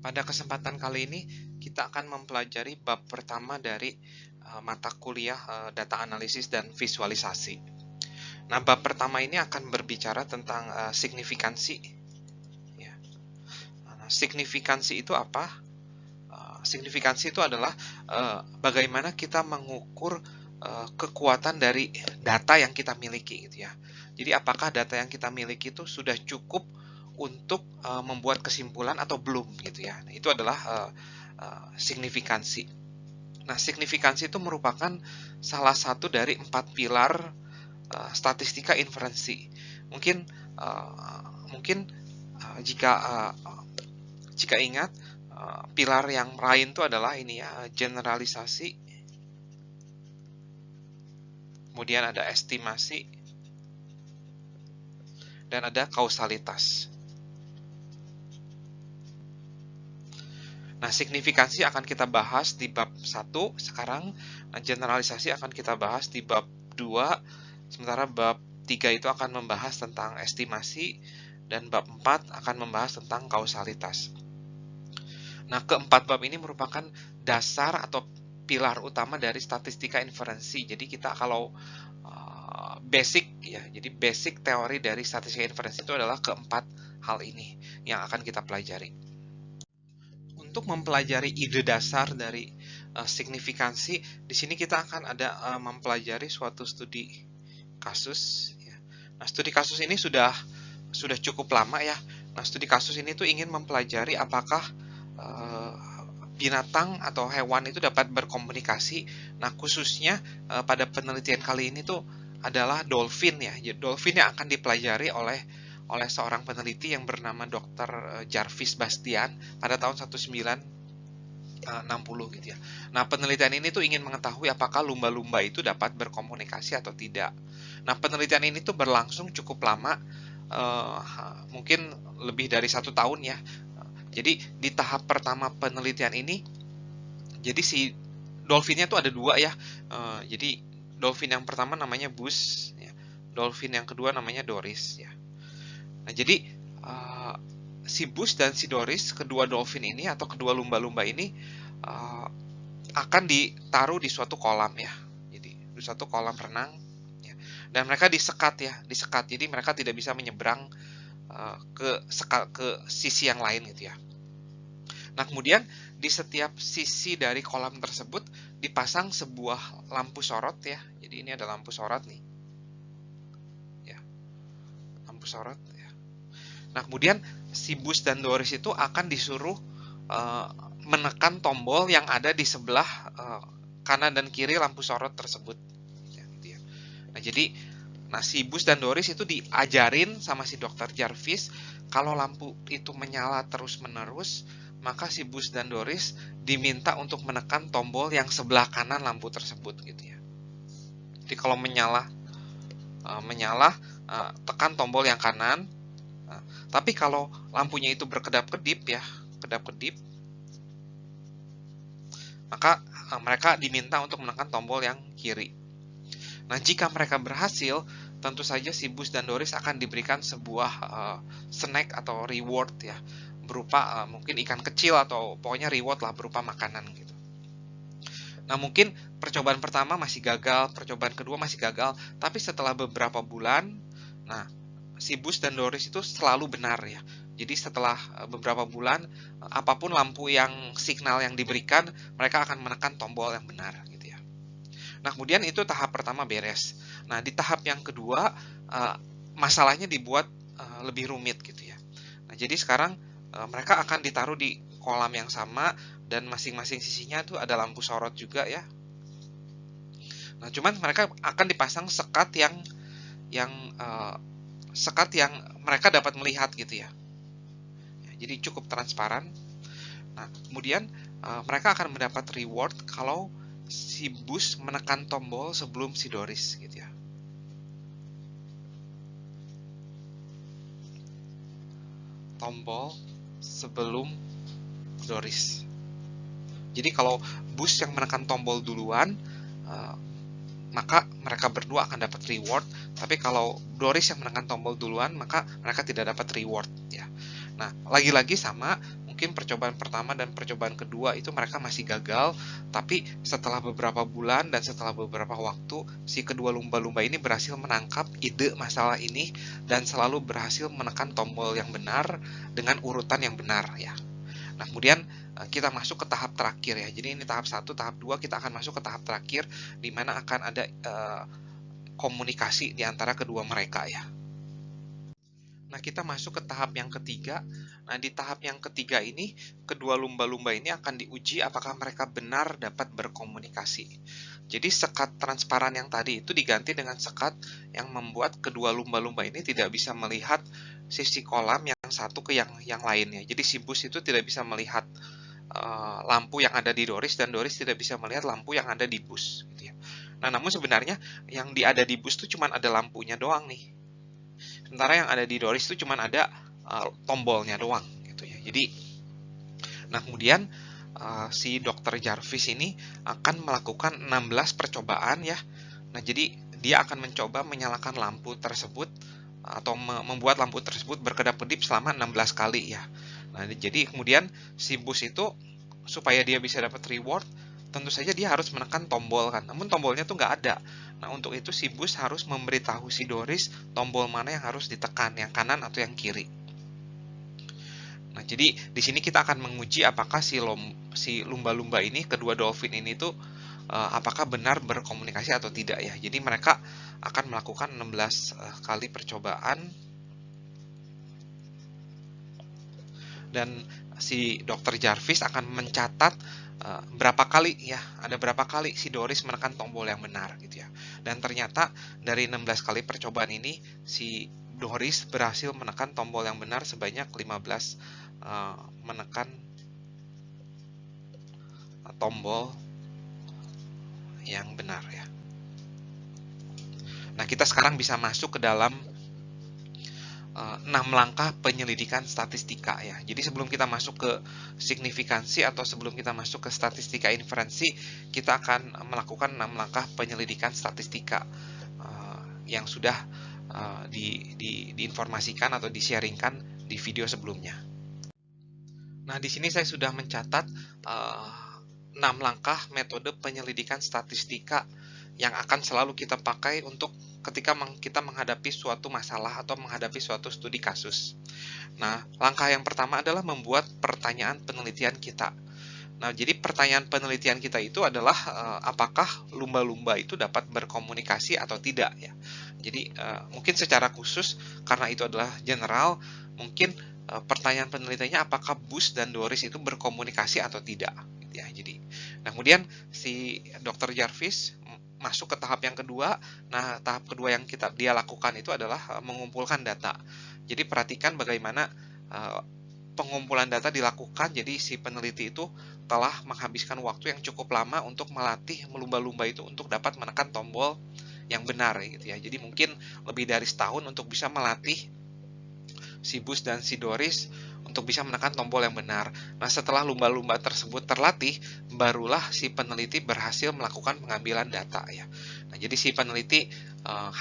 Pada kesempatan kali ini kita akan mempelajari bab pertama dari mata kuliah data analisis dan visualisasi. Nah, bab pertama ini akan berbicara tentang signifikansi. Ya. Nah, signifikansi itu apa? Signifikansi itu adalah bagaimana kita mengukur kekuatan dari data yang kita miliki, gitu ya. Jadi apakah data yang kita miliki itu sudah cukup untuk membuat kesimpulan atau belum, gitu ya. Nah, itu adalah signifikansi. Nah, signifikansi itu merupakan salah satu dari 4 pilar statistika inferensi. Mungkin jika ingat, pilar yang lain itu adalah ini ya, generalisasi, kemudian ada estimasi, dan ada kausalitas. Nah, signifikansi akan kita bahas di bab 1 sekarang. Nah, generalisasi akan kita bahas di bab 2, sementara bab 3 itu akan membahas tentang estimasi, dan bab 4 akan membahas tentang kausalitas. Nah, keempat bab ini merupakan dasar atau pilar utama dari statistika inferensi. Jadi kita kalau basic ya, jadi basic teori dari statistika inferensi itu adalah keempat hal ini yang akan kita pelajari. Untuk mempelajari ide dasar dari signifikansi, di sini kita akan ada mempelajari suatu studi kasus. Ya. Nah, studi kasus ini sudah cukup lama ya. Nah, studi kasus ini tuh ingin mempelajari apakah binatang atau hewan itu dapat berkomunikasi. Nah, khususnya pada penelitian kali ini tuh adalah dolphin ya. Jadi, dolphin yang akan dipelajari oleh seorang peneliti yang bernama Dr. Jarvis Bastian pada tahun 1960 gitu ya. Nah, penelitian ini tuh ingin mengetahui apakah lumba-lumba itu dapat berkomunikasi atau tidak. Nah, penelitian ini tuh berlangsung cukup lama, mungkin lebih dari 1 tahun ya. Jadi di tahap pertama penelitian ini, jadi si dolphinnya tuh ada 2 ya. Jadi dolphin yang pertama namanya Buzz, ya. Dolphin yang kedua namanya Doris ya. Nah, jadi si Buzz dan si Doris, kedua dolphin ini atau kedua lumba-lumba ini akan ditaruh di suatu kolam ya. Jadi di suatu kolam renang ya. Dan mereka disekat. Jadi mereka tidak bisa menyeberang ke sisi yang lain gitu ya. Nah, kemudian di setiap sisi dari kolam tersebut dipasang sebuah lampu sorot ya. Jadi ini ada lampu sorot nih. Ya. Lampu sorot ya. Nah, kemudian si Buzz dan Doris itu akan disuruh menekan tombol yang ada di sebelah kanan dan kiri lampu sorot tersebut. Ya, gitu ya. Nah, jadi si Buzz dan Doris itu diajarin sama si Dr. Jarvis, kalau lampu itu menyala terus-menerus, maka si Buzz dan Doris diminta untuk menekan tombol yang sebelah kanan lampu tersebut gitu ya. Jadi kalau menyala, tekan tombol yang kanan. Tapi kalau lampunya itu berkedap-kedip ya, maka mereka diminta untuk menekan tombol yang kiri. Nah, jika mereka berhasil, tentu saja si Buzz dan Doris akan diberikan sebuah snack atau reward ya, berupa mungkin ikan kecil atau pokoknya reward lah berupa makanan gitu. Nah, mungkin percobaan pertama masih gagal, percobaan kedua masih gagal, tapi setelah beberapa bulan, nah si Buzz dan Doris itu selalu benar ya. Jadi setelah beberapa bulan, apapun lampu yang signal yang diberikan, mereka akan menekan tombol yang benar gitu ya. Nah, kemudian itu tahap pertama beres. Nah, di tahap yang kedua, masalahnya dibuat lebih rumit gitu ya. Nah, jadi sekarang mereka akan ditaruh di kolam yang sama dan masing-masing sisinya tuh ada lampu sorot juga ya. Nah, cuman mereka akan dipasang sekat yang mereka dapat melihat gitu ya. Jadi cukup transparan. Nah, kemudian mereka akan mendapat reward kalau si Buzz menekan tombol sebelum si Doris gitu ya. Tombol sebelum Doris. Jadi kalau Buzz yang menekan tombol duluan, maka mereka berdua akan dapat reward. Tapi kalau Doris yang menekan tombol duluan, maka mereka tidak dapat reward ya. Nah, lagi-lagi sama, mungkin mungkin percobaan pertama dan percobaan kedua itu mereka masih gagal, tapi setelah beberapa bulan dan setelah beberapa waktu, si kedua lumba-lumba ini berhasil menangkap ide masalah ini dan selalu berhasil menekan tombol yang benar dengan urutan yang benar ya. Nah, kemudian kita masuk ke tahap terakhir ya. Jadi ini tahap 1, tahap 2, kita akan masuk ke tahap terakhir di mana akan ada komunikasi di antara kedua mereka ya. Nah, kita masuk ke tahap yang ketiga. Nah, di tahap yang ketiga ini, kedua lumba-lumba ini akan diuji apakah mereka benar dapat berkomunikasi. Jadi, sekat transparan yang tadi itu diganti dengan sekat yang membuat kedua lumba-lumba ini tidak bisa melihat sisi kolam yang satu ke yang lainnya. Jadi, si bus itu tidak bisa melihat lampu yang ada di Doris, dan Doris tidak bisa melihat lampu yang ada di bus. Gitu ya. Nah, namun sebenarnya yang ada di bus itu cuma ada lampunya doang nih. Sementara yang ada di Doris itu cuma ada tombolnya doang gitu ya. Jadi, nah kemudian si Dr. Jarvis ini akan melakukan 16 percobaan ya. Nah, jadi dia akan mencoba menyalakan lampu tersebut atau membuat lampu tersebut berkedap-kedip selama 16 kali ya. Nah, jadi kemudian si bus itu supaya dia bisa dapat reward, tentu saja dia harus menekan tombol kan. Namun tombolnya tuh nggak ada. Nah, untuk itu si bus harus memberitahu si Doris tombol mana yang harus ditekan, yang kanan atau yang kiri. Nah, jadi di sini kita akan menguji apakah si lumba-lumba ini, kedua dolphin ini tuh apakah benar berkomunikasi atau tidak ya. Jadi mereka akan melakukan 16 kali percobaan, dan si Dr. Jarvis akan mencatat berapa kali ya, ada berapa kali si Doris menekan tombol yang benar gitu ya. Dan ternyata dari 16 kali percobaan ini si Doris berhasil menekan tombol yang benar sebanyak 15 menekan tombol yang benar ya. Nah, kita sekarang bisa masuk ke dalam 6 langkah penyelidikan statistika ya. Jadi sebelum kita masuk ke signifikansi atau sebelum kita masuk ke statistika inferensi, kita akan melakukan 6 langkah penyelidikan statistika yang sudah diinformasikan atau di-sharingkan di video sebelumnya. Nah, di sini saya sudah mencatat 6 langkah metode penyelidikan statistika yang akan selalu kita pakai untuk ketika kita menghadapi suatu masalah atau menghadapi suatu studi kasus. Nah, langkah yang pertama adalah membuat pertanyaan penelitian kita. Nah, jadi pertanyaan penelitian kita itu adalah apakah lumba-lumba itu dapat berkomunikasi atau tidak ya. Jadi mungkin secara khusus karena itu adalah general, mungkin pertanyaan penelitiannya apakah Bus dan Doris itu berkomunikasi atau tidak gitu ya. Jadi, nah kemudian si Dr. Jarvis masuk ke tahap yang kedua. Nah, tahap kedua yang dia lakukan itu adalah mengumpulkan data. Jadi perhatikan bagaimana pengumpulan data dilakukan. Jadi si peneliti itu telah menghabiskan waktu yang cukup lama untuk melatih lumba-lumba itu untuk dapat menekan tombol yang benar gitu ya. Jadi mungkin lebih dari setahun untuk bisa melatih si Bus dan si Doris untuk bisa menekan tombol yang benar. Nah, setelah lumba-lumba tersebut terlatih, barulah si peneliti berhasil melakukan pengambilan data ya. Nah, jadi si peneliti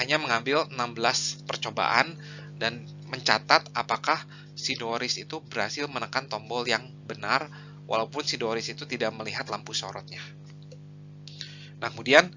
hanya mengambil 16 percobaan dan mencatat apakah si Doris itu berhasil menekan tombol yang benar walaupun si Doris itu tidak melihat lampu sorotnya. Nah, kemudian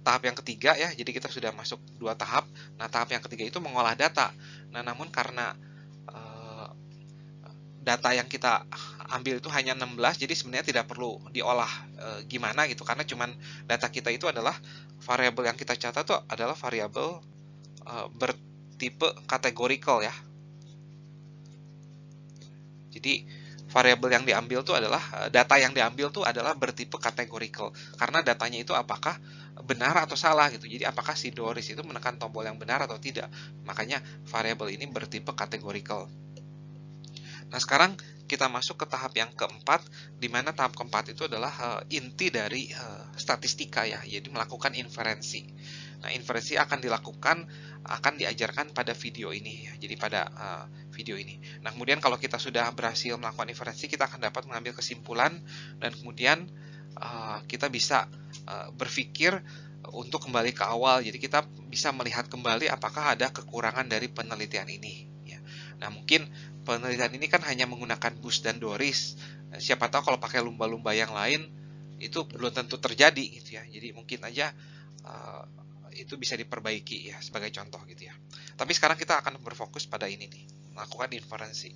tahap yang ketiga ya, jadi kita sudah masuk 2 tahap. Nah, tahap yang ketiga itu mengolah data. Nah, namun karena data yang kita ambil itu hanya 16, jadi sebenarnya tidak perlu diolah gimana gitu, karena cuman data kita itu adalah variabel yang kita catat itu adalah variabel bertipe categorical ya. Jadi variabel yang diambil itu adalah data yang diambil itu adalah bertipe categorical, karena datanya itu apakah benar atau salah gitu. Jadi apakah si Doris itu menekan tombol yang benar atau tidak. Makanya variabel ini bertipe categorical. Nah, sekarang kita masuk ke tahap yang keempat, di mana tahap keempat itu adalah inti dari statistika ya, jadi melakukan inferensi. Nah, inferensi akan diajarkan pada video ini ya, jadi pada video ini. Nah, kemudian kalau kita sudah berhasil melakukan inferensi, kita akan dapat mengambil kesimpulan, dan kemudian kita bisa berpikir untuk kembali ke awal. Jadi kita bisa melihat kembali apakah ada kekurangan dari penelitian ini ya. Nah, mungkin penelitian ini kan hanya menggunakan Bush dan Doris. Siapa tahu kalau pakai lumba-lumba yang lain itu belum tentu terjadi gitu ya. Jadi mungkin aja itu bisa diperbaiki ya sebagai contoh gitu ya. Tapi sekarang kita akan berfokus pada ini nih, melakukan inferensi.